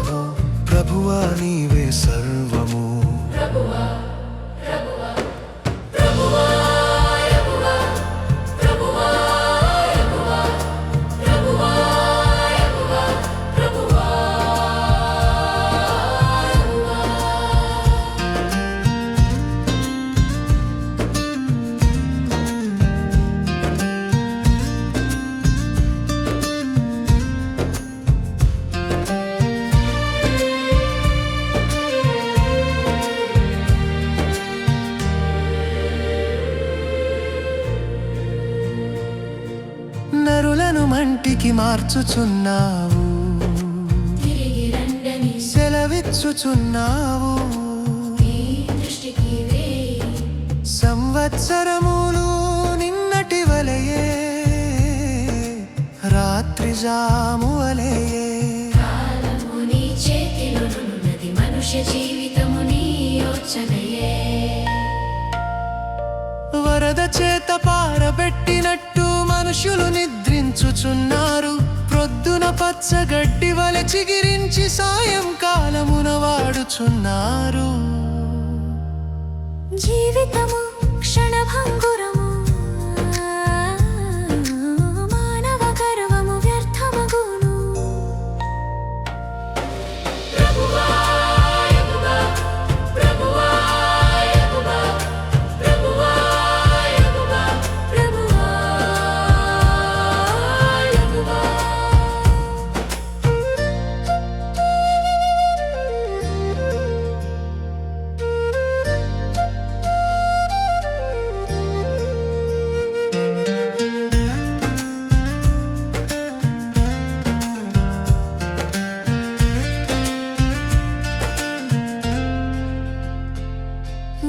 సర్వము ప్రభువా నీవే సర్వము నరులను మంటికి మార్చుచున్నావు సెలవిచ్చుచున్నావు సంవత్సరములు నిన్నటి వలయే రాత్రి జాము వలయే మనుష్య జీవితము నీ యోచనయే వరద చేత పారబెట్టినట్టు మనుషులు నిద్రించుచున్నారు ప్రొద్దున పచ్చగడ్డి వలె చిగిరించి సాయంకాలమున వాడుచున్నారు జీవితము క్షణభంగురము మానవ గర్వము వ్యర్థమగును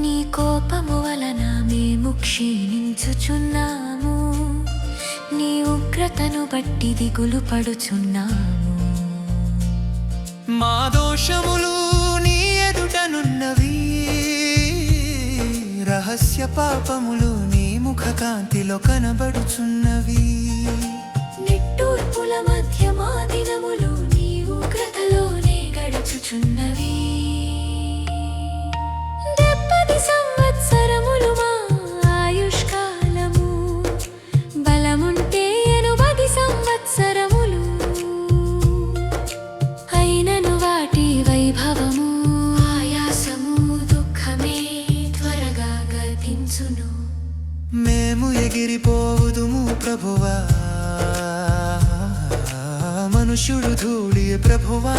నీ కోపము వలన మేము క్షీణించుచున్నాము నీ ఉగ్రతను బట్టి దిగులు పడుచున్నాము మా దోషములు నీ ఎదుటనున్నవి రహస్య పాపములు నీ ముఖ కాంతిలో కనబడుచున్నవి నిట్టూర్పుల మధ్య మా దినములు నీ ఉగ్రతలోనే గడుచుచున్నవి 70 సంవత్సరములు మా ఆయుష్కాలము బలముంటే 80 సంవత్సరములు అయినను వాటి వైభవము ఆయాసము దుఃఖమే త్వరగా గతించును మేము ఎగిరిపోవుదుము ప్రభువా మనుష్యుడు ధూళి ప్రభువా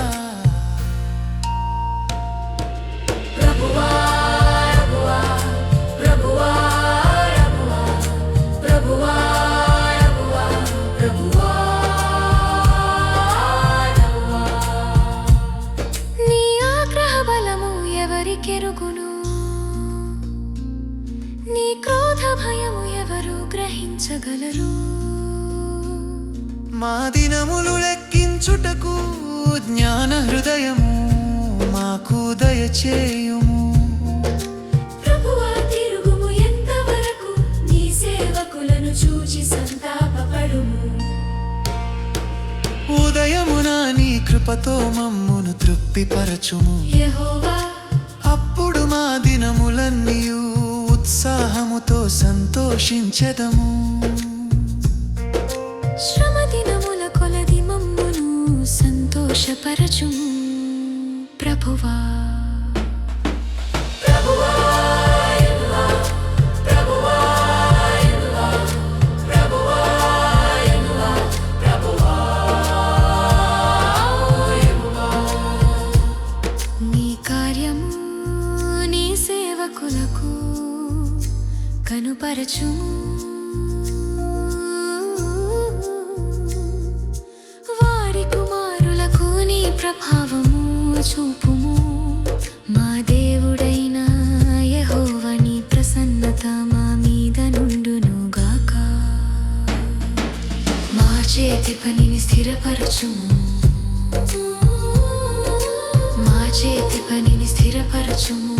నీ ఆగ్రహ బలము ఎవరికెరుగును నీ క్రోధ భయము ఎవరు గ్రహించగలరు మా దినములు లెక్కించుటకు జ్ఞాన హృదయము మాకు దయచేయుము ప్రభువా తిరుగుము ఎంతవరకు నీ సేవకులను చూచి సంతాపపడుము ఉదయమున నీ కృపతో మమ్మును తృప్తిపరచుము యెహోవా అప్పుడు మా దినములన్నీయు ఉత్సాహముతో సంతోషించెదము శ్రమ దినముల కొలది మమ్మును సంతోషపరచుము ప్రభువా నీ కార్యము నీ సేవకులకు కనుపరచుము వారి కుమారులకు నీ ప్రభావము చూపుము మా దేవుడైన యెహోవా నీ ప్రసన్నత మా మీద నుండునుగాక మా చేతి పనిని స్థిరపరచుము మా చేతి పనిని స్థిరపరచుము